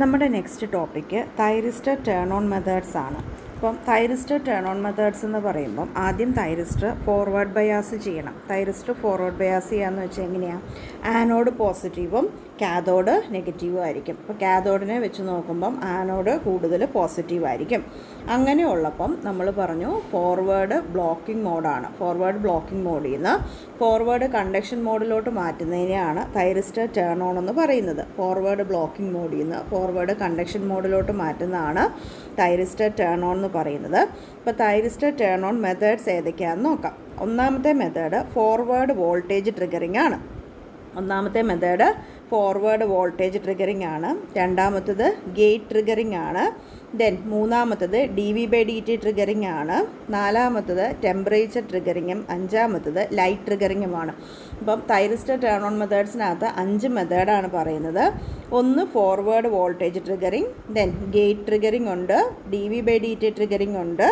നമ്മുടെ next topic thyristor turn on methods ആണ്. അപ്പം തൈറിസ്റ്റർ ടേൺ ഓൺ മെത്തേഡ്സ് എന്ന് പറയുമ്പം ആദ്യം തൈറിസ്റ്റർ ഫോർവേഡ് ബയാസ് ചെയ്യണം. തൈറിസ്റ്റർ ഫോർവേഡ് ബയാസ് ചെയ്യാന്ന് വെച്ചാൽ എങ്ങനെയാണ്? ആനോഡ് പോസിറ്റീവും കാഥോഡ് നെഗറ്റീവും ആയിരിക്കും. അപ്പോൾ കാഥോഡിനെ വെച്ച് നോക്കുമ്പം ആനോഡ് കൂടുതൽ പോസിറ്റീവ് ആയിരിക്കും. അങ്ങനെയുള്ളപ്പം നമ്മൾ പറഞ്ഞു ഫോർവേഡ് ബ്ലോക്കിംഗ് മോഡാണ്. ഫോർവേഡ് ബ്ലോക്കിംഗ് മോഡിൽ നിന്ന് ഫോർവേഡ് കണ്ടക്ഷൻ മോഡിലോട്ട് മാറ്റുന്നതിനെയാണ് തൈറിസ്റ്റർ ടേൺ ഓൺ എന്ന് പറയുന്നത്. ഫോർവേഡ് ബ്ലോക്കിംഗ് മോഡിൽ നിന്ന് ഫോർവേഡ് കണ്ടക്ഷൻ മോഡിലോട്ട് മാറ്റുന്നതാണ് തൈറിസ്റ്റർ ടേൺ ഓൺ എന്ന് പറയുന്നത്. ഇപ്പോൾ തൈറിസ്റ്റർ ടേൺ ഓൺ മെത്തേഡ്സ് ഏതൊക്കെയാണെന്ന് നോക്കാം. ഒന്നാമത്തെ മെത്തേഡ് ഫോർവേഡ് വോൾട്ടേജ് ട്രിഗറിംഗ് ആണ്. ഒന്നാമത്തെ മെത്തേഡ് ഫോർവേഡ് വോൾട്ടേജ് ട്രിഗറിംഗ് ആണ്. രണ്ടാമത്തത് ഗേറ്റ് ട്രിഗറിംഗ് ആണ്. മൂന്നാമത്തത് dV/dt ട്രിഗറിംഗ് ആണ്. നാലാമത്തത് ടെമ്പറേച്ചർ ട്രിഗറിങ്ങും അഞ്ചാമത്തത് ലൈറ്റ് ട്രിഗറിങ്ങുമാണ്. അപ്പം തൈറിസ്റ്റർ ടേൺ ഓൺ മെത്തേഡ്സിനകത്ത് 5 മെത്തേഡാണ് പറയുന്നത്. ഒന്ന് forward voltage triggering, gate triggering ഉണ്ട്, dV/dt ട്രിഗറിംഗ് ഉണ്ട്,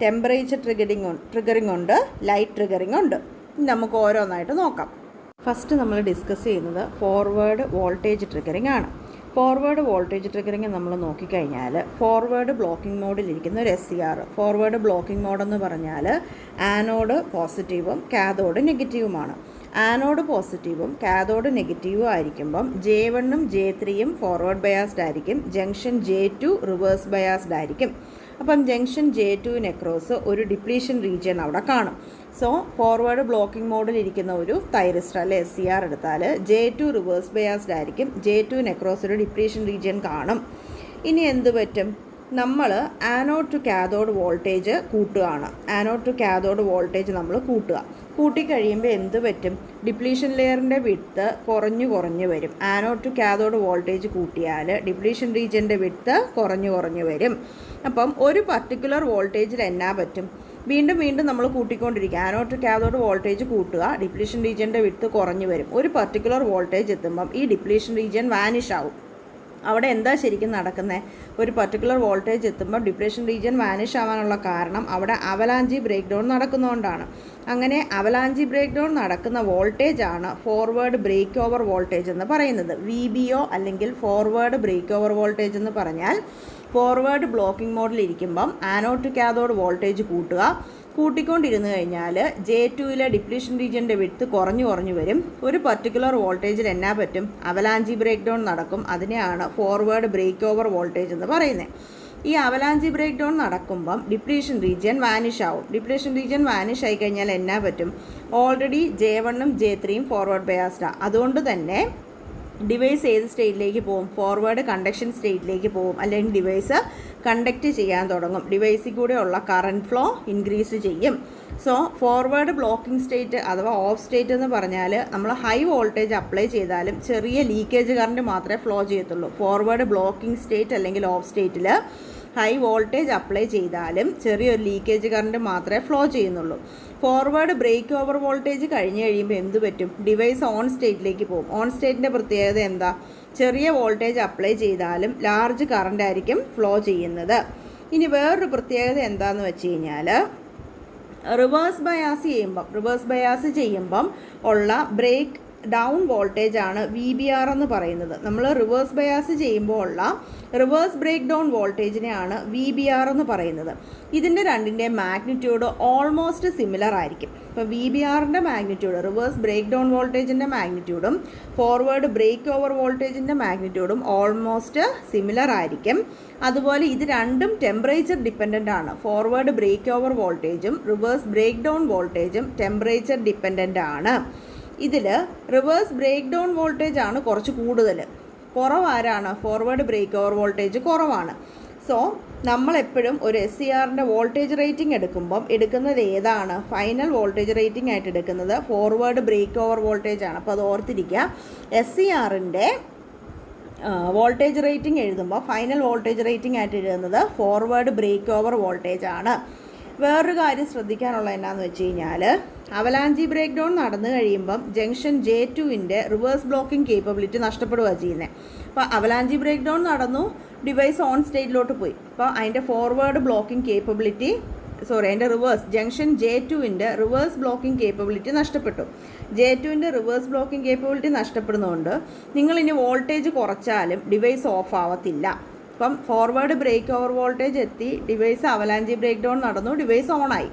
ടെമ്പറേച്ചർ ട്രിഗറിംഗ് ഉണ്ട്, ലൈറ്റ് ട്രിഗറിംഗ് ഉണ്ട്. നമുക്ക് ഓരോന്നായിട്ട് നോക്കാം. ഫസ്റ്റ് നമ്മൾ ഡിസ്കസ് ചെയ്യുന്നത് ഫോർവേഡ് വോൾട്ടേജ് ട്രിഗറിംഗ് ആണ്. ഫോർവേഡ് വോൾട്ടേജ് ട്രിഗറിംഗ് നമ്മൾ നോക്കിക്കഴിഞ്ഞാൽ ഫോർവേഡ് ബ്ലോക്കിംഗ് മോഡിലിരിക്കുന്ന ഒരു SCR. ഫോർവേഡ് ബ്ലോക്കിംഗ് മോഡെന്ന് പറഞ്ഞാൽ ആനോഡ് പോസിറ്റീവും കാഥോഡ് നെഗറ്റീവുമാണ്. ആനോഡ് പോസിറ്റീവും കാഥോഡ് നെഗറ്റീവും ആയിരിക്കുമ്പം J1ഉം J3യും ഫോർവേഡ് ബയാസ്ഡ് ആയിരിക്കും. ജംഗ്ഷൻ J2 റിവേഴ്സ് ബയാസ്ഡ് ആയിരിക്കും. അപ്പം ജംഗ്ഷൻ J2 അക്രോസ് ഒരു ഡിപ്ലീഷൻ റീജിയൻ അവിടെ കാണും. സോ ഫോർവേഡ് ബ്ലോക്കിംഗ് മോഡിലിരിക്കുന്ന ഒരു തൈറിസ്റ്റർ അല്ലെ SCR എടുത്താൽ J2 റിവേഴ്സ് ബയാസ്ഡ് ആയിരിക്കും. J2 അക്രോസ് ഒരു ഡിപ്ലീഷൻ റീജിയൻ കാണും. ഇനി എന്ത് പറ്റും? നമ്മൾ ആനോഡ് ടു കാഥോഡ് വോൾട്ടേജ് കൂട്ടുകയാണ്. ആനോഡ് ടു കാഥോഡ് വോൾട്ടേജ് നമ്മൾ കൂട്ടുക. കൂട്ടിക്കഴിയുമ്പോൾ എന്ത് പറ്റും? ഡിപ്ലീഷൻ ലെയറിൻ്റെ വിഡ്ത്ത് കുറഞ്ഞു വരും. ആനോഡ് ടു കാഥോഡ് വോൾട്ടേജ് കൂട്ടിയാൽ ഡിപ്ലീഷൻ റീജിയൻ്റെ വിഡ്ത്ത് കുറഞ്ഞു വരും. അപ്പം ഒരു പർട്ടിക്കുലർ വോൾട്ടേജിൽ എന്നാ പറ്റും? വീണ്ടും നമ്മൾ കൂട്ടിക്കൊണ്ടിരിക്കുക. ആനോഡ് ടു കാഥോഡ് വോൾട്ടേജ് കൂട്ടുക, ഡിപ്ലീഷൻ റീജിയൻ്റെ വിഡ്ത്ത് കുറഞ്ഞു വരും. ഒരു പർട്ടിക്കുലർ വോൾട്ടേജ് എത്തുമ്പം ഈ ഡിപ്ലീഷൻ റീജിയൻ വാനിഷ് ആവും. അവിടെ എന്താ ശരിക്കും നടക്കുന്നത്? ഒരു പർട്ടിക്കുലർ വോൾട്ടേജ് എത്തുമ്പോൾ ഡിപ്ലീഷൻ റീജിയൻ വാനിഷ് ആവാനുള്ള കാരണം അവിടെ അവലാഞ്ചി ബ്രേക്ക് ഡൗൺ നടക്കുന്നതുകൊണ്ടാണ്. അങ്ങനെ അവലാഞ്ചി ബ്രേക്ക് ഡൗൺ നടക്കുന്ന വോൾട്ടേജ് ആണ് ഫോർവേഡ് ബ്രേക്ക് ഓവർ വോൾട്ടേജ് എന്ന് പറയുന്നത്. VBO അല്ലെങ്കിൽ ഫോർവേഡ് ബ്രേക്ക് ഓവർ വോൾട്ടേജ് എന്ന് പറഞ്ഞാൽ ഫോർവേഡ് ബ്ലോക്കിംഗ് മോഡിലിരിക്കുമ്പം ആനോഡ് ടു കാഥോഡ് വോൾട്ടേജ് കൂട്ടിക്കൊണ്ടിരുന്നു കഴിഞ്ഞാൽ J2ലെ ഡിപ്ലീഷൻ റീജിയൻ്റെ വിഡ്ത്ത് കുറഞ്ഞു വരും. ഒരു പർട്ടിക്കുലർ വോൾട്ടേജിൽ എന്നാ പറ്റും? അവലാഞ്ചി ബ്രേക്ക് ഡൗൺ നടക്കും. അതിനെയാണ് ഫോർവേഡ് ബ്രേക്ക് ഓവർ വോൾട്ടേജ് എന്ന് പറയുന്നത്. ഈ അവലാഞ്ചി ബ്രേക്ക് ഡൗൺ നടക്കുമ്പം ഡിപ്ലീഷൻ റീജിയൻ വാനിഷ് ആവും. ഡിപ്ലീഷൻ റീജിയൻ വാനിഷ് ആയി കഴിഞ്ഞാൽ എന്നാ പറ്റും? ഓൾറെഡി J1ഉം J3യും ഫോർവേഡ് ബയാസ്ഡാണ്. അതുകൊണ്ട് തന്നെ ഡിവൈസ് ഏത് സ്റ്റേറ്റിലേക്ക് പോകും? ഫോർവേഡ് കണ്ടക്ഷൻ സ്റ്റേറ്റിലേക്ക് പോകും. അല്ലെങ്കിൽ ഡിവൈസ് കണ്ടക്റ്റ് ചെയ്യാൻ തുടങ്ങും. ഡിവൈസിൽ കൂടെ ഉള്ള കറണ്ട് ഫ്ലോ ഇൻക്രീസ് ചെയ്യും. സോ ഫോർവേഡ് ബ്ലോക്കിംഗ് സ്റ്റേറ്റ് അഥവാ ഓഫ് സ്റ്റേറ്റ് എന്ന് പറഞ്ഞാൽ നമ്മൾ ഹൈ വോൾട്ടേജ് അപ്ലൈ ചെയ്താലും ചെറിയ ലീക്കേജ് കറണ്ട് മാത്രമേ ഫ്ലോ ചെയ്യത്തുള്ളൂ. ഫോർവേഡ് ബ്ലോക്കിംഗ് സ്റ്റേറ്റ് അല്ലെങ്കിൽ ഓഫ് സ്റ്റേറ്റിൽ ഹൈ വോൾട്ടേജ് അപ്ലൈ ചെയ്താലും ചെറിയൊരു ലീക്കേജ് കറണ്ട് മാത്രമേ ഫ്ലോ ചെയ്യുന്നുള്ളൂ. ഫോർവേഡ് ബ്രേക്ക് ഓവർ വോൾട്ടേജ് കഴിഞ്ഞ് കഴിയുമ്പോൾ എന്ത് പറ്റും? ഡിവൈസ് ഓൺ സ്റ്റേറ്റിലേക്ക് പോകും. ഓൺ സ്റ്റേറ്റിൻ്റെ പ്രത്യേകത എന്താ? ചെറിയ വോൾട്ടേജ് അപ്ലൈ ചെയ്താലും ലാർജ് കറണ്ട് ആയിരിക്കും ഫ്ലോ ചെയ്യുന്നത്. ഇനി വേറൊരു പ്രത്യേകത എന്താണെന്ന് വെച്ച് കഴിഞ്ഞാൽ റിവേഴ്സ് ബയാസ് ചെയ്യുമ്പം ഉള്ള ബ്രേക്ക് ഡൗൺ വോൾട്ടേജ് ആണ് VBR എന്ന് പറയുന്നത്. നമ്മൾ റിവേഴ്സ് ബയാസ് ചെയ്യുമ്പോൾ ഉള്ള റിവേഴ്സ് ബ്രേക്ക് ഡൗൺ വോൾട്ടേജിനെയാണ് VBR എന്ന് പറയുന്നത്. ഇതിൻ്റെ രണ്ടിൻ്റെ മാഗ്നിറ്റ്യൂഡ് ഓൾമോസ്റ്റ് സിമിലർ ആയിരിക്കും. ഇപ്പോൾ VBRൻ്റെ മാഗ്നിറ്റ്യൂഡ് റിവേഴ്സ് ബ്രേക്ക് ഡൗൺ വോൾട്ടേജിൻ്റെ മാഗ്നിറ്റ്യൂഡും ഫോർവേഡ് ബ്രേക്ക് ഓവർ വോൾട്ടേജിൻ്റെ മാഗ്നിറ്റ്യൂഡും ഓൾമോസ്റ്റ് സിമിലർ ആയിരിക്കും. അതുപോലെ ഇത് രണ്ടും ടെമ്പറേച്ചർ ഡിപ്പെൻഡൻ്റ് ആണ്. ഫോർവേഡ് ബ്രേക്ക് ഓവർ വോൾട്ടേജും റിവേഴ്സ് ബ്രേക്ക് ഡൗൺ വോൾട്ടേജും ടെമ്പറേച്ചർ ഡിപ്പെൻഡൻ്റ് ആണ്. ഇതിൽ റിവേഴ്സ് ബ്രേക്ക് ഡൗൺ വോൾട്ടേജ് ആണ് കുറച്ച് കൂടുതൽ. കുറവാരാണ്? ഫോർവേഡ് ബ്രേക്ക് ഓവർ വോൾട്ടേജ് കുറവാണ്. സോ നമ്മളെപ്പോഴും ഒരു SCRൻ്റെ വോൾട്ടേജ് റേറ്റിംഗ് എടുക്കുമ്പം എടുക്കുന്നത് ഏതാണ്? ഫൈനൽ വോൾട്ടേജ് റേറ്റിംഗ് ആയിട്ട് എടുക്കുന്നത് ഫോർവേഡ് ബ്രേക്ക് ഓവർ വോൾട്ടേജ് ആണ്. അപ്പോൾ അത് ഓർത്തിരിക്കുക. SCRൻ്റെ വോൾട്ടേജ് റേറ്റിംഗ് എഴുതുമ്പോൾ ഫൈനൽ വോൾട്ടേജ് റേറ്റിംഗ് ആയിട്ട് എഴുതുന്നത് ഫോർവേഡ് ബ്രേക്ക് ഓവർ വോൾട്ടേജ് ആണ്. വേറൊരു കാര്യം ശ്രദ്ധിക്കാനുള്ള എന്നാന്ന് വെച്ച് കഴിഞ്ഞാൽ അവലാഞ്ചി ബ്രേക്ക് ഡൗൺ നടന്നു കഴിയുമ്പം ജംഗ്ഷൻ J2ൻ്റെ റിവേഴ്സ് ബ്ലോക്കിംഗ് കേപ്പബിലിറ്റി നഷ്ടപ്പെടുകയാണ് ചെയ്യുന്നത്. അപ്പോൾ അവലാഞ്ചി ബ്രേക്ക് ഡൗൺ നടന്നു, ഡിവൈസ് ഓൺ സ്റ്റേറ്റിലോട്ട് പോയി. അപ്പോൾ അതിൻ്റെ ഫോർവേഡ് ബ്ലോക്കിംഗ് കേപ്പബിലിറ്റി അതിൻ്റെ റിവേഴ്സ് ജംഗ്ഷൻ J2-ൻ്റെ റിവേഴ്സ് ബ്ലോക്കിംഗ് കേപ്പബിലിറ്റി നഷ്ടപ്പെട്ടു. J2-ൻ്റെ റിവേഴ്സ് ബ്ലോക്കിംഗ് കേപ്പബിലിറ്റി നഷ്ടപ്പെടുന്നതുകൊണ്ട് നിങ്ങളിനി വോൾട്ടേജ് കുറച്ചാലും ഡിവൈസ് ഓഫ് ആവത്തില്ല. അപ്പം ഫോർവേഡ് ബ്രേക്ക് ഓവർ വോൾട്ടേജ് എത്തി, ഡിവൈസ് അവലാഞ്ചി ബ്രേക്ക് ഡൗൺ നടന്നു, ഡിവൈസ് ഓണായി.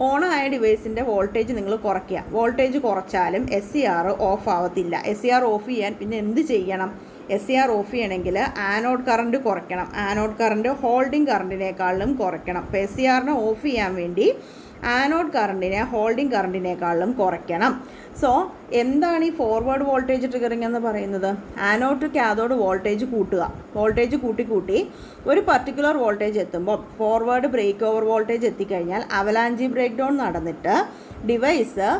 ഓണായ ഡിവൈസിൻ്റെ വോൾട്ടേജ് നിങ്ങൾ കുറയ്ക്കുക. വോൾട്ടേജ് കുറച്ചാലും SCR ഓഫ് ആവത്തില്ല. SCR ഓഫ് ചെയ്യാൻ പിന്നെ എന്ത് ചെയ്യണം? SCR ഓഫ് ചെയ്യണമെങ്കിൽ ആനോഡ് കറണ്ട് കുറയ്ക്കണം. ആനോഡ് കറണ്ട് ഹോൾഡിംഗ് കറണ്ടിനേക്കാളും കുറയ്ക്കണം. അപ്പോൾ SCRനെ ഓഫ് ചെയ്യാൻ വേണ്ടി ആനോഡ് കറണ്ടിനെ ഹോൾഡിംഗ് കറണ്ടിനേക്കാളും കുറയ്ക്കണം. സോ എന്താണ് ഈ ഫോർവേഡ് വോൾട്ടേജ് ട്രിഗറിംഗ് എന്ന് പറയുന്നത്? ആനോഡ് ടു കാഥോഡ് വോൾട്ടേജ് കൂട്ടുക. വോൾട്ടേജ് കൂട്ടി ഒരു പർട്ടിക്കുലർ വോൾട്ടേജ് എത്തുമ്പോൾ ഫോർവേഡ് ബ്രേക്ക് ഓവർ വോൾട്ടേജ് എത്തിക്കഴിഞ്ഞാൽ അവലാഞ്ചി ബ്രേക്ക് ഡൗൺ നടന്നിട്ട് ഡിവൈസ്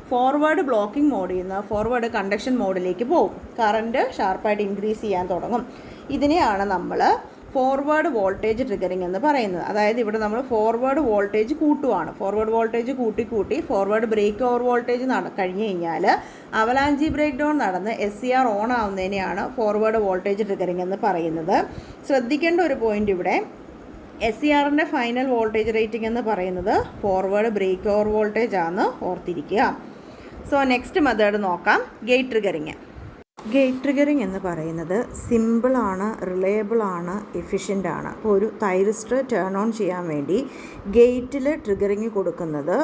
ഫോർവേഡ് ബ്ലോക്കിംഗ് മോഡിൽ നിന്ന് ഫോർവേഡ് കണ്ടക്ഷൻ മോഡിലേക്ക് പോകും. കറണ്ട് ഷാർപ്പായിട്ട് ഇൻക്രീസ് ചെയ്യാൻ തുടങ്ങും. ഇതിനെയാണ് നമ്മൾ ഫോർവേഡ് വോൾട്ടേജ് ട്രിഗറിംഗ് എന്ന് പറയുന്നത്. അതായത് ഇവിടെ നമ്മൾ ഫോർവേഡ് വോൾട്ടേജ് കൂട്ടുവാണ്. ഫോർവേഡ് വോൾട്ടേജ് കൂട്ടി ഫോർവേഡ് ബ്രേക്ക് ഓവർ വോൾട്ടേജ് കഴിഞ്ഞ് കഴിഞ്ഞാൽ അവലാഞ്ചി ബ്രേക്ക് ഡൗൺ നടന്ന് SCR ഓൺ ആവുന്നതിനെയാണ് ഫോർവേഡ് വോൾട്ടേജ് ട്രിഗറിംഗ് എന്ന് പറയുന്നത്. ശ്രദ്ധിക്കേണ്ട ഒരു പോയിന്റ് ഇവിടെ, SCRൻ്റെ ഫൈനൽ വോൾട്ടേജ് റേറ്റിംഗ് എന്ന് പറയുന്നത് ഫോർവേഡ് ബ്രേക്ക് ഓവർ വോൾട്ടേജ് ആണ്, ഓർത്തിരിക്കുക. സോ നെക്സ്റ്റ് മെത്തേഡ് നോക്കാം, ഗേറ്റ് ട്രിഗറിങ്. ഗേറ്റ് ട്രിഗറിങ് എന്ന് പറയുന്നത് സിമ്പിളാണ്, റിലയബിളാണ്, എഫിഷ്യൻ്റ് ആണ്. അപ്പോൾ ഒരു തൈറിസ്റ്റർ ടേൺ ഓൺ ചെയ്യാൻ വേണ്ടി ഗേറ്റിൽ ട്രിഗറിങ് കൊടുക്കുന്നത്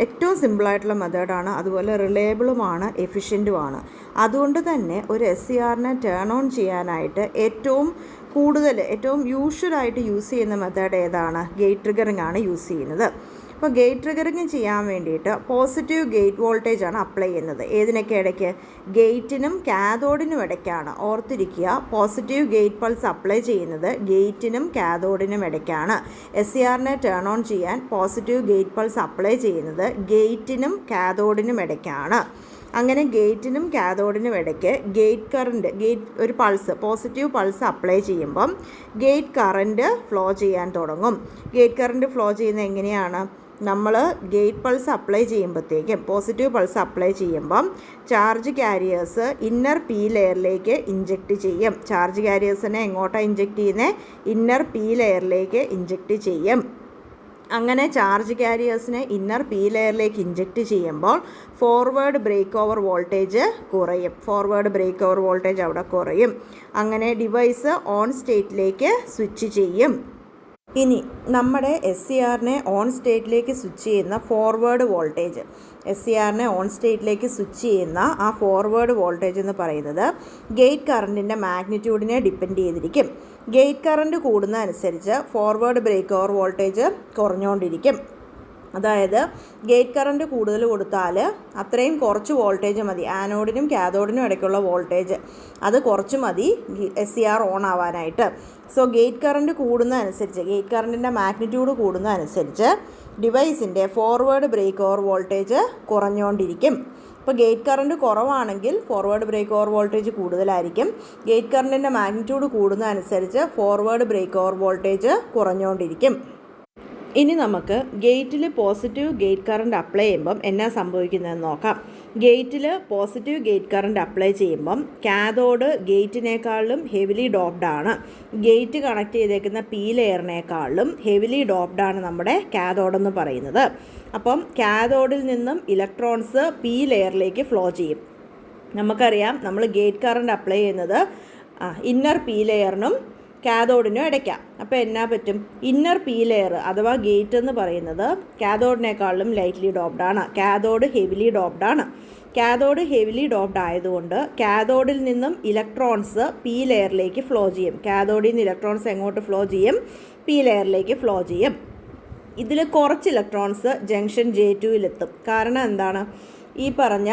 ഏറ്റവും സിമ്പിളായിട്ടുള്ള മെത്തേഡാണ്. അതുപോലെ റിലയബിളുമാണ്, എഫിഷ്യൻറ്റുമാണ്. അതുകൊണ്ട് തന്നെ ഒരു SCRനെ ടേൺ ഓൺ ചെയ്യാനായിട്ട് ഏറ്റവും യൂഷ്വലായിട്ട് യൂസ് ചെയ്യുന്ന മെത്തേഡ് ഏതാണ്? ഗേറ്റ് ട്രിഗറിങ് ആണ് യൂസ് ചെയ്യുന്നത്. അപ്പോൾ ഗേറ്റ് ട്രിഗറിങ് ചെയ്യാൻ വേണ്ടിയിട്ട് പോസിറ്റീവ് ഗേറ്റ് വോൾട്ടേജ് ആണ് അപ്ലൈ ചെയ്യുന്നത്. ഏതിനൊക്കെ ഇടയ്ക്ക്? ഗേറ്റിനും കാഥോഡിനും ഇടയ്ക്കാണ്. ഓർത്തിരിക്കുക, പോസിറ്റീവ് ഗേറ്റ് പൾസ് അപ്ലൈ ചെയ്യുന്നത് ഗേറ്റിനും കാഥോഡിനും ഇടയ്ക്കാണ്. SCRനെ ടേൺ ഓൺ ചെയ്യാൻ പോസിറ്റീവ് ഗേറ്റ് പൾസ് അപ്ലൈ ചെയ്യുന്നത് ഗേറ്റിനും കാഥോഡിനും ഇടയ്ക്കാണ്. അങ്ങനെ ഗേറ്റിനും കാഥോഡിനും ഇടയ്ക്ക് ഒരു പോസിറ്റീവ് പൾസ് അപ്ലൈ ചെയ്യുമ്പം ഗേറ്റ് കറൻറ്റ് ഫ്ലോ ചെയ്യാൻ തുടങ്ങും. ഗേറ്റ് കറൻറ്റ് ഫ്ലോ ചെയ്യുന്നത് എങ്ങനെയാണ്? നമ്മൾ ഗേറ്റ് പൾസ് അപ്ലൈ ചെയ്യുമ്പോഴത്തേക്കും, പോസിറ്റീവ് പൾസ് അപ്ലൈ ചെയ്യുമ്പം ചാർജ് കാരിയേഴ്സ് ഇന്നർ P ലെയറിലേക്ക് ഇഞ്ചെക്റ്റ് ചെയ്യും. ചാർജ് കാരിയേഴ്സിനെ എങ്ങോട്ടാണ് ഇഞ്ചെക്റ്റ് ചെയ്യുന്നത്? ഇന്നർ P ലെയറിലേക്ക് ഇഞ്ചെക്റ്റ് ചെയ്യും. അങ്ങനെ ചാർജ് കാരിയേഴ്സിനെ ഇന്നർ P ലെയറിലേക്ക് ഇഞ്ചെക്റ്റ് ചെയ്യുമ്പോൾ ഫോർവേഡ് ബ്രേക്ക് ഓവർ വോൾട്ടേജ് അവിടെ കുറയും. അങ്ങനെ ഡിവൈസ് ഓൺ സ്റ്റേറ്റിലേക്ക് സ്വിച്ച് ചെയ്യും. ഇനി നമ്മുടെ SCRനെ ഓൺ സ്റ്റേറ്റിലേക്ക് സ്വിച്ച് ചെയ്യുന്ന ഫോർവേഡ് വോൾട്ടേജ്, ആ ഫോർവേഡ് വോൾട്ടേജ് എന്ന് പറയുന്നത് ഗേറ്റ് കറണ്ടിൻ്റെ മാഗ്നിറ്റ്യൂഡിനെ ഡിപ്പെൻഡ് ചെയ്തിരിക്കും. ഗേറ്റ് കറണ്ട് കൂടുന്നതനുസരിച്ച് ഫോർവേഡ് ബ്രേക്ക് ഓവർ വോൾട്ടേജ് കുറഞ്ഞുകൊണ്ടിരിക്കും. അതായത് ഗേറ്റ് കറണ്ട് കൂടുതൽ കൊടുത്താൽ അത്രയും കുറച്ച് വോൾട്ടേജ് മതി, ആനോഡിനും കാഥോഡിനും ഇടയ്ക്കുള്ള വോൾട്ടേജ് അത് കുറച്ച് മതി SCR ഓൺ ആവാനായിട്ട്. സോ ഗേറ്റ് കറണ്ട് കൂടുന്നതനുസരിച്ച്, ഗേറ്റ് കറണ്ടിൻ്റെ മാഗ്നിറ്റ്യൂഡ് കൂടുന്നതനുസരിച്ച് ഡിവൈസിൻ്റെ ഫോർവേഡ് ബ്രേക്ക് ഓവർ വോൾട്ടേജ് കുറഞ്ഞുകൊണ്ടിരിക്കും. ഇപ്പോൾ ഗേറ്റ് കറണ്ട് കുറവാണെങ്കിൽ ഫോർവേഡ് ബ്രേക്ക് ഓവർ വോൾട്ടേജ് കൂടുതലായിരിക്കും. ഗേറ്റ് കറണ്ടിൻ്റെ മാഗ്നിറ്റ്യൂഡ് കൂടുന്നതനുസരിച്ച് ഫോർവേഡ് ബ്രേക്ക് ഓവർ വോൾട്ടേജ് കുറഞ്ഞുകൊണ്ടിരിക്കും. ഇനി നമുക്ക് ഗേറ്റിൽ പോസിറ്റീവ് ഗേറ്റ് കറണ്ട് അപ്ലൈ ചെയ്യുമ്പം എന്നാ സംഭവിക്കുന്നതെന്ന് നോക്കാം. ഗേറ്റിൽ പോസിറ്റീവ് ഗേറ്റ് കറണ്ട് അപ്ലൈ ചെയ്യുമ്പം കാഥോഡ് ഗേറ്റിനേക്കാളും ഹെവിലി ഡോപ്ഡ് ആണ്. ഗേറ്റ് കണക്ട് ചെയ്തേക്കുന്ന P ലെയറിനേക്കാളും ഹെവിലി ഡോപ്ഡ് ആണ് നമ്മുടെ കാഥോഡ് എന്ന് പറയുന്നത്. അപ്പം കാഥോഡിൽ നിന്നും ഇലക്ട്രോൺസ് P ലെയറിലേക്ക് ഫ്ലോ ചെയ്യും. നമുക്കറിയാം, നമ്മൾ ഗേറ്റ് കറണ്ട് അപ്ലൈ ചെയ്യുന്നത് ഇന്നർ P ലെയറിനും കാഥോഡിനും ഇടയ്ക്കാം. അപ്പോൾ എന്നാ പറ്റും? ഇന്നർ P ലെയർ അഥവാ ഗേറ്റ് എന്ന് പറയുന്നത് കാഥോഡിനേക്കാളും ലൈറ്റ്ലി ഡോപ്ഡ് ആണ്. കാഥോഡ് ഹെവിലി ഡോപ്ഡ് ആണ്. കാഥോഡ് ഹെവിലി ഡോപ്ഡ് ആയതുകൊണ്ട് കാഥോഡിൽ നിന്നും ഇലക്ട്രോൺസ് P ലെയറിലേക്ക് ഫ്ലോ ചെയ്യും. കാഥോഡിൽ നിന്ന് ഇലക്ട്രോൺസ് എങ്ങോട്ട് ഫ്ലോ ചെയ്യും? P ലെയറിലേക്ക് ഫ്ലോ ചെയ്യും. ഇതിൽ കുറച്ച് ഇലക്ട്രോൺസ് ജംഗ്ഷൻ J2-ലെത്തും. കാരണം എന്താണ്? ഈ പറഞ്ഞ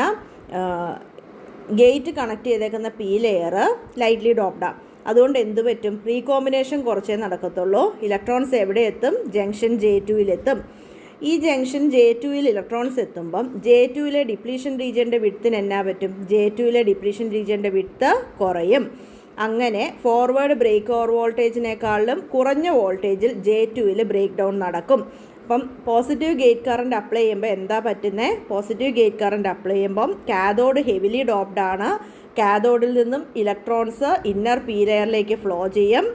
ഗേറ്റ് കണക്ട് ചെയ്തേക്കുന്ന P ലെയർ ലൈറ്റ്ലി ഡോപ്ഡാണ്. അതുകൊണ്ട് എന്ത് പറ്റും? റീകോമ്പിനേഷൻ കുറച്ചേ നടക്കത്തുള്ളൂ. ഇലക്ട്രോൺസ് എവിടെ എത്തും? ജംഗ്ഷൻ J2-ലെത്തും. ഈ ജംഗ്ഷൻ J2-ൽ ഇലക്ട്രോൺസ് എത്തുമ്പം J2-ലെ ഡിപ്ലീഷൻ റീജിയൻ്റെ വിഡ്ത്തിന് എന്നാ പറ്റും? J2-ലെ ഡിപ്ലീഷൻ റീജിയൻ്റെ വിഡ്ത്ത് കുറയും. അങ്ങനെ ഫോർവേഡ് ബ്രേക്ക് ഓവർ വോൾട്ടേജിനേക്കാളും കുറഞ്ഞ വോൾട്ടേജിൽ J2-ൽ ബ്രേക്ക് ഡൗൺ നടക്കും. അപ്പം പോസിറ്റീവ് ഗേറ്റ് കറണ്ട് അപ്ലൈ ചെയ്യുമ്പോൾ എന്താ പറ്റുന്നത്? പോസിറ്റീവ് ഗേറ്റ് കറണ്ട് അപ്ലൈ ചെയ്യുമ്പം കാഥോഡ് ഹെവിലി ഡോപ്ഡ് ആണ്. കാഥോഡിൽ നിന്നും ഇലക്ട്രോൺസ് ഇന്നർ P ലെയറിലേക്ക് ഫ്ലോ ചെയ്യും.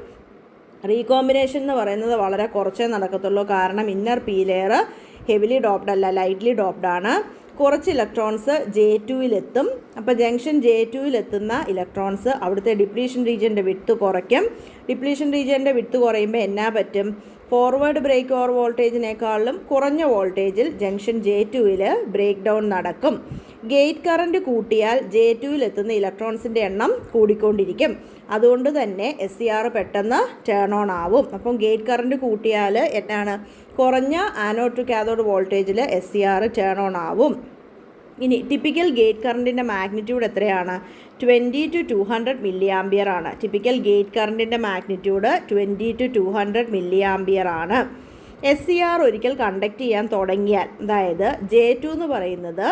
റീകോമ്പിനേഷൻ എന്ന് പറയുന്നത് വളരെ കുറച്ചേ നടക്കത്തുള്ളൂ. കാരണം inner P layer heavily doped അല്ല, ലൈറ്റ്ലി ഡോപ്ഡ് ആണ്. കുറച്ച് ഇലക്ട്രോൺസ് J2-ലെത്തും. അപ്പോൾ ജംഗ്ഷൻ J2-ലെത്തുന്ന ഇലക്ട്രോൺസ് അവിടുത്തെ ഡിപ്ലീഷൻ റീജിയൻ്റെ വിഡ്ത്ത് കുറയ്ക്കും. ഡിപ്ലീഷൻ റീജിയൻ്റെ വിഡ്ത്ത് കുറയുമ്പോൾ എന്നാ പറ്റും? ഫോർവേഡ് ബ്രേക്ക് ഓവർ വോൾട്ടേജിനേക്കാളും കുറഞ്ഞ വോൾട്ടേജിൽ ജംഗ്ഷൻ J2-ൽ ബ്രേക്ക് ഡൗൺ നടക്കും. ഗേറ്റ് കറൻറ്റ് കൂട്ടിയാൽ J2-ലെത്തുന്ന ഇലക്ട്രോൺസിൻ്റെ എണ്ണം കൂടിക്കൊണ്ടിരിക്കും. അതുകൊണ്ട് തന്നെ SCR പെട്ടെന്ന് ടേൺ ഓൺ ആവും. അപ്പം ഗേറ്റ് കറൻറ്റ് കൂട്ടിയാൽ എന്നാണ്? കുറഞ്ഞ ആനോഡ് ടു കാഥോഡ് വോൾട്ടേജിൽ SCR ടേൺ ഓൺ ആവും. ഇനി ടിപ്പിക്കൽ ഗേറ്റ് കറൻറ്റിൻ്റെ മാഗ്നിറ്റ്യൂഡ് എത്രയാണ്? 20 to 200 മില്ലി ആംപിയർ ആണ്. ടിപ്പിക്കൽ ഗേറ്റ് കറൻറ്റിൻ്റെ മാഗ്നിറ്റ്യൂഡ് 20 to 200 മില്ലി ആംപിയർ ആണ്. SCR ഒരിക്കൽ കണ്ടക്ട് ചെയ്യാൻ തുടങ്ങിയാൽ, അതായത് J2 എന്ന് പറയുന്നത്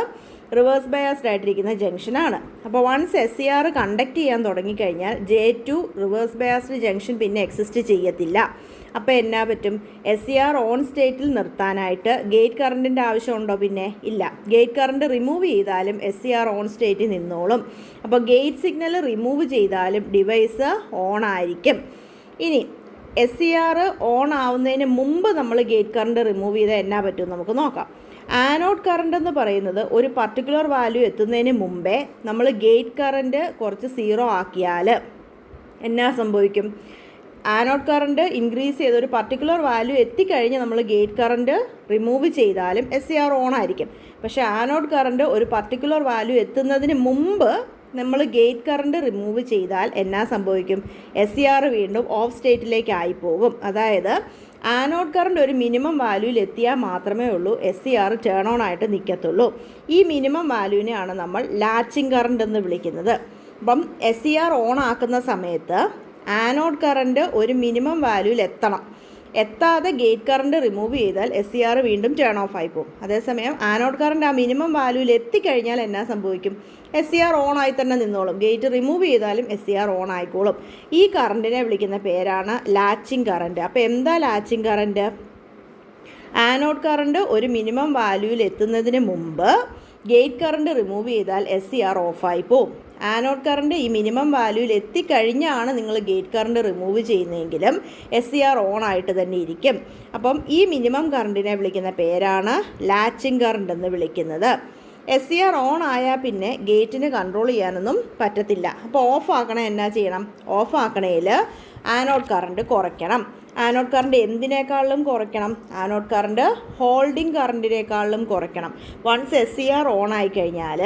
റിവേഴ്സ് ബയാസ്ഡ് ആയിട്ടിരിക്കുന്ന ജംഗ്ഷനാണ്. അപ്പോൾ വൺസ് SCR കണ്ടക്ട് ചെയ്യാൻ തുടങ്ങിക്കഴിഞ്ഞാൽ J2 റിവേഴ്സ് ബയാസ്ഡ് ജംഗ്ഷൻ പിന്നെ എക്സിസ്റ്റ് ചെയ്യത്തില്ല. അപ്പോൾ എന്നാ പറ്റും? SCR ഓൺ സ്റ്റേറ്റിൽ നിർത്താനായിട്ട് ഗേറ്റ് കറൻറ്റിൻ്റെ ആവശ്യമുണ്ടോ? പിന്നെ ഇല്ല. ഗേറ്റ് കറൻറ്റ് റിമൂവ് ചെയ്താലും SCR ഓൺ സ്റ്റേറ്റിൽ നിന്നോളും. അപ്പോൾ ഗേറ്റ് സിഗ്നൽ റിമൂവ് ചെയ്താലും ഡിവൈസ് ഓൺ ആയിരിക്കും. ഇനി SCR ഓൺ ആവുന്നതിന് മുമ്പ് നമ്മൾ ഗേറ്റ് കറൻറ്റ് റിമൂവ് ചെയ്താൽ എന്നാ പറ്റും നമുക്ക് നോക്കാം. ആനോഡ് കറണ്ട് എന്ന് പറയുന്നത് ഒരു പർട്ടിക്കുലർ വാല്യൂ എത്തുന്നതിന് മുമ്പേ നമ്മൾ ഗേറ്റ് കറൻറ്റ് കുറച്ച് 0 ആക്കിയാൽ എന്നാ സംഭവിക്കും? ആനോഡ് കറൻറ്റ് ഇൻക്രീസ് ചെയ്ത് ഒരു പർട്ടിക്കുലർ വാല്യൂ എത്തിക്കഴിഞ്ഞ് നമ്മൾ ഗേറ്റ് കറൻറ്റ് റിമൂവ് ചെയ്താലും SCR ഓൺ ആയിരിക്കും. പക്ഷേ ആനോഡ് കറൻറ്റ് ഒരു പർട്ടിക്കുലർ വാല്യൂ എത്തുന്നതിന് മുമ്പ് നമ്മൾ ഗേറ്റ് കറൻറ്റ് റിമൂവ് ചെയ്താൽ എന്നാ സംഭവിക്കും? SCR വീണ്ടും ഓഫ് സ്റ്റേറ്റിലേക്ക് ആയിപ്പോകും. അതായത് ആനോഡ് കറൻറ്റ് ഒരു മിനിമം വാല്യൂവിൽ എത്തിയാൽ മാത്രമേ ഉള്ളൂ SCR ടേൺ ഓൺ ആയിട്ട് നിൽക്കത്തുള്ളൂ. ഈ മിനിമം വാല്യൂവിനെയാണ് നമ്മൾ ലാച്ചിങ് കറൻറ്റ് എന്ന് വിളിക്കുന്നത്. അപ്പം SCR ഓൺ ആക്കുന്ന സമയത്ത് ആനോഡ് കറൻറ്റ് ഒരു മിനിമം വാല്യൂവിൽ എത്താതെ ഗേറ്റ് കറൻറ്റ് റിമൂവ് ചെയ്താൽ SCR വീണ്ടും ടേൺ ഓഫ് ആയി പോകും. അതേസമയം ആനോഡ് കറൻറ്റ് ആ മിനിമം വാല്യൂവിൽ എത്തിക്കഴിഞ്ഞാൽ എന്നാ സംഭവിക്കും? SCR ഓൺ ആയി തന്നെ നിന്നോളും. ഗേറ്റ് റിമൂവ് ചെയ്താലും SCR ഓൺ ആയിക്കോളും. ഈ കറൻറ്റിനെ വിളിക്കുന്ന പേരാണ് ലാച്ചിങ് കറൻറ്റ്. അപ്പോൾ എന്താ ലാച്ചിങ് കറൻറ്റ്? ആനോഡ് കറൻറ്റ് ഒരു മിനിമം വാല്യൂവിൽ എത്തുന്നതിന് മുമ്പ് ഗേറ്റ് കറൻറ്റ് റിമൂവ് ചെയ്താൽ SCR ഓഫായി പോവും. ആനോഡ് കറൻറ്റ് ഈ മിനിമം വാല്യൂവിൽ എത്തിക്കഴിഞ്ഞാണ് നിങ്ങൾ ഗേറ്റ് കറൻറ്റ് റിമൂവ് ചെയ്യുന്നതെങ്കിലും SCR ഓൺ ആയിട്ട് തന്നെ ഇരിക്കും. അപ്പം ഈ മിനിമം കറൻറ്റിനെ വിളിക്കുന്ന പേരാണ് ലാച്ചിങ് കറൻറ്റ് എന്ന് വിളിക്കുന്നത്. SCR ഓൺ ആയാൽ പിന്നെ ഗേറ്റിന് കൺട്രോൾ ചെയ്യാനൊന്നും പറ്റത്തില്ല. അപ്പോൾ ഓഫ് ആക്കണേ എന്നാ ചെയ്യണം? ഓഫ് ആക്കണേൽ ആനോഡ് കറൻറ്റ് കുറയ്ക്കണം. ആനോഡ് കറൻറ്റ് എന്തിനേക്കാളും കുറയ്ക്കണം? ആനോഡ് കറൻറ്റ് ഹോൾഡിംഗ് കറൻറ്റിനേക്കാളും കുറയ്ക്കണം. വൺസ് SCR ഓൺ ആയിക്കഴിഞ്ഞാൽ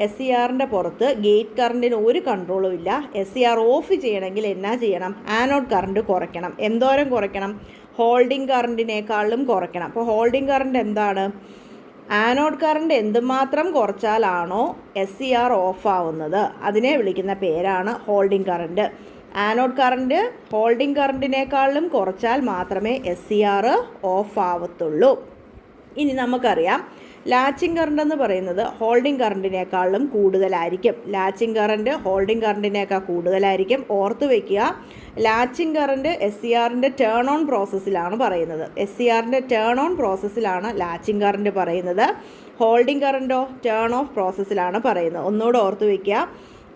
SCRൻ്റെ പുറത്ത് ഗേറ്റ് കറൻറ്റിന് ഒരു കൺട്രോളും ഇല്ല. SCR ഓഫ് ചെയ്യണമെങ്കിൽ എന്നാ ചെയ്യണം? ആനോഡ് കറൻറ്റ് കുറയ്ക്കണം. എന്തോരം കുറയ്ക്കണം? ഹോൾഡിംഗ് കറൻറ്റിനേക്കാളും കുറയ്ക്കണം. അപ്പോൾ ഹോൾഡിംഗ് കറൻറ്റ് എന്താണ്? ആനോഡ് കറൻറ്റ് എന്തുമാത്രം കുറച്ചാലാണോ SCR ഓഫ് ആവുന്നത് അതിനെ വിളിക്കുന്ന പേരാണ് holding current. Anode current holding കറൻറ്റിനേക്കാളും കുറച്ചാൽ മാത്രമേ SCR ഓഫ് ആവത്തുള്ളൂ. ഇനി നമുക്കറിയാം ലാച്ചിങ് കറൻറ്റ് എന്ന് പറയുന്നത് ഹോൾഡിംഗ് കറൻറ്റിനേക്കാളും കൂടുതലായിരിക്കും. ലാച്ചിങ് കറൻറ്റ് ഹോൾഡിംഗ് കറൻറ്റിനേക്കാൾ കൂടുതലായിരിക്കും. ഓർത്ത് വയ്ക്കുക, ലാച്ചിങ് കറൻറ്റ് SCRൻ്റെ ടേൺ ഓൺ പ്രോസസ്സിലാണ് പറയുന്നത്. SCRൻ്റെ ടേൺ ഓൺ പ്രോസസ്സിലാണ് ലാച്ചിങ് കറൻറ്റ് പറയുന്നത്. ഹോൾഡിംഗ് കറൻറ്റോ ടേൺ ഓഫ് പ്രോസസ്സിലാണ് പറയുന്നത്. ഒന്നുകൂടെ ഓർത്ത് വയ്ക്കുക,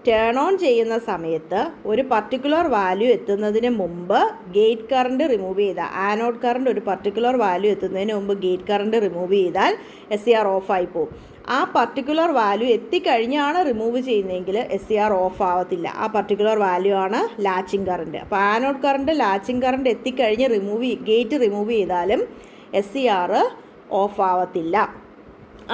ടേൺ ഓൺ ചെയ്യുന്ന സമയത്ത് ഒരു പർട്ടിക്കുലർ വാല്യൂ എത്തുന്നതിന് മുമ്പ് ഗേറ്റ് കറൻറ്റ് റിമൂവ് ചെയ്താൽ, ആനോഡ് കറൻറ്റ് ഒരു പർട്ടിക്കുലർ വാല്യൂ എത്തുന്നതിന് മുമ്പ് ഗേറ്റ് കറൻറ്റ് റിമൂവ് ചെയ്താൽ SCR ഓഫായി പോകും. ആ പർട്ടിക്കുലർ വാല്യൂ എത്തിക്കഴിഞ്ഞാണ് റിമൂവ് ചെയ്യുന്നതെങ്കിൽ SCR ഓഫ് ആവത്തില്ല. ആ പർട്ടിക്കുലർ വാല്യൂ ആണ് ലാച്ചിങ് കറൻറ്റ്. അപ്പോൾ ആനോഡ് കറൻറ്റ് ലാച്ചിങ് കറൻറ്റ് എത്തിക്കഴിഞ്ഞ് ഗേറ്റ് റിമൂവ് ചെയ്താലും SCR ഓഫ് ആവത്തില്ല.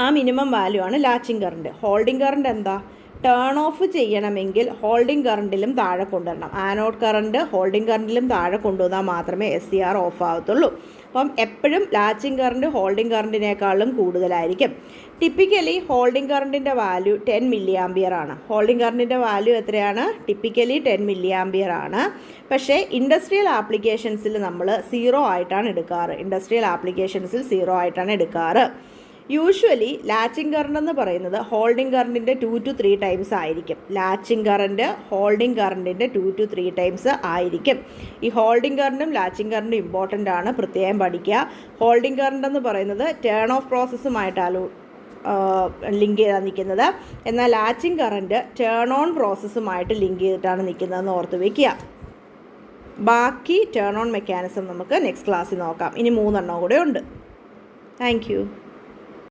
ആ മിനിമം വാല്യൂ ആണ് ലാച്ചിങ് കറൻറ്റ്. ഹോൾഡിംഗ് കറൻറ്റ് എന്താ? ടേൺ ഓഫ് ചെയ്യണമെങ്കിൽ ഹോൾഡിംഗ് കറൻറ്റിലും താഴെ കൊണ്ടുവരണം. ആനോഡ് കറൻറ്റ് ഹോൾഡിംഗ് കറൻറ്റിലും താഴെ കൊണ്ടുവന്നാൽ മാത്രമേ SCR ഓഫ് ആവത്തുള്ളൂ. അപ്പം എപ്പോഴും ലാച്ചിങ് കറൻറ്റ് ഹോൾഡിംഗ് കറൻറ്റിനേക്കാളും കൂടുതലായിരിക്കും. ടിപ്പിക്കലി ഹോൾഡിംഗ് കറൻറ്റിൻ്റെ വാല്യൂ 10 മില്ലി ആംപിയർ ആണ്. ഹോൾഡിംഗ് കറൻറ്റിൻ്റെ വാല്യൂ എത്രയാണ്? ടിപ്പിക്കലി 10 മില്ലി ആംപിയർ ആണ്. പക്ഷേ ഇൻഡസ്ട്രിയൽ ആപ്ലിക്കേഷൻസിൽ നമ്മൾ 0 ആയിട്ടാണ് എടുക്കാറ്. ഇൻഡസ്ട്രിയൽ ആപ്ലിക്കേഷൻസിൽ 0 ആയിട്ടാണ് എടുക്കാറ്. യൂഷ്വലി ലാച്ചിങ് കറൻറ്റ് എന്ന് പറയുന്നത് ഹോൾഡിംഗ് കറൻറ്റിൻ്റെ 2 to 3 ടൈംസ് ആയിരിക്കും. ലാച്ചിങ് കറൻറ്റ് ഹോൾഡിംഗ് കറൻറ്റിൻ്റെ 2 to 3 ടൈംസ് ആയിരിക്കും. ഈ ഹോൾഡിംഗ് കറൻറ്റും ലാച്ചിങ് കറൻറ്റും ഇമ്പോർട്ടൻ്റ് ആണ്, പ്രത്യേകം പഠിക്കുക. ഹോൾഡിംഗ് കറൻറ്റ് എന്ന് പറയുന്നത് ടേൺ ഓഫ് പ്രോസസ്സുമായിട്ടാണ് ലിങ്ക് ചെയ്താണ് നിൽക്കുന്നത്. എന്നാൽ ലാച്ചിങ് കറൻറ്റ് ടേൺ ഓൺ പ്രോസസ്സുമായിട്ട് ലിങ്ക് ചെയ്തിട്ടാണ് നിൽക്കുന്നതെന്ന് ഓർത്ത് വയ്ക്കുക. ബാക്കി ടേൺ ഓൺ മെക്കാനിസം നമുക്ക് നെക്സ്റ്റ് ക്ലാസ്സിൽ നോക്കാം. ഇനി 3 എണ്ണം കൂടെ ഉണ്ട്. Thank U.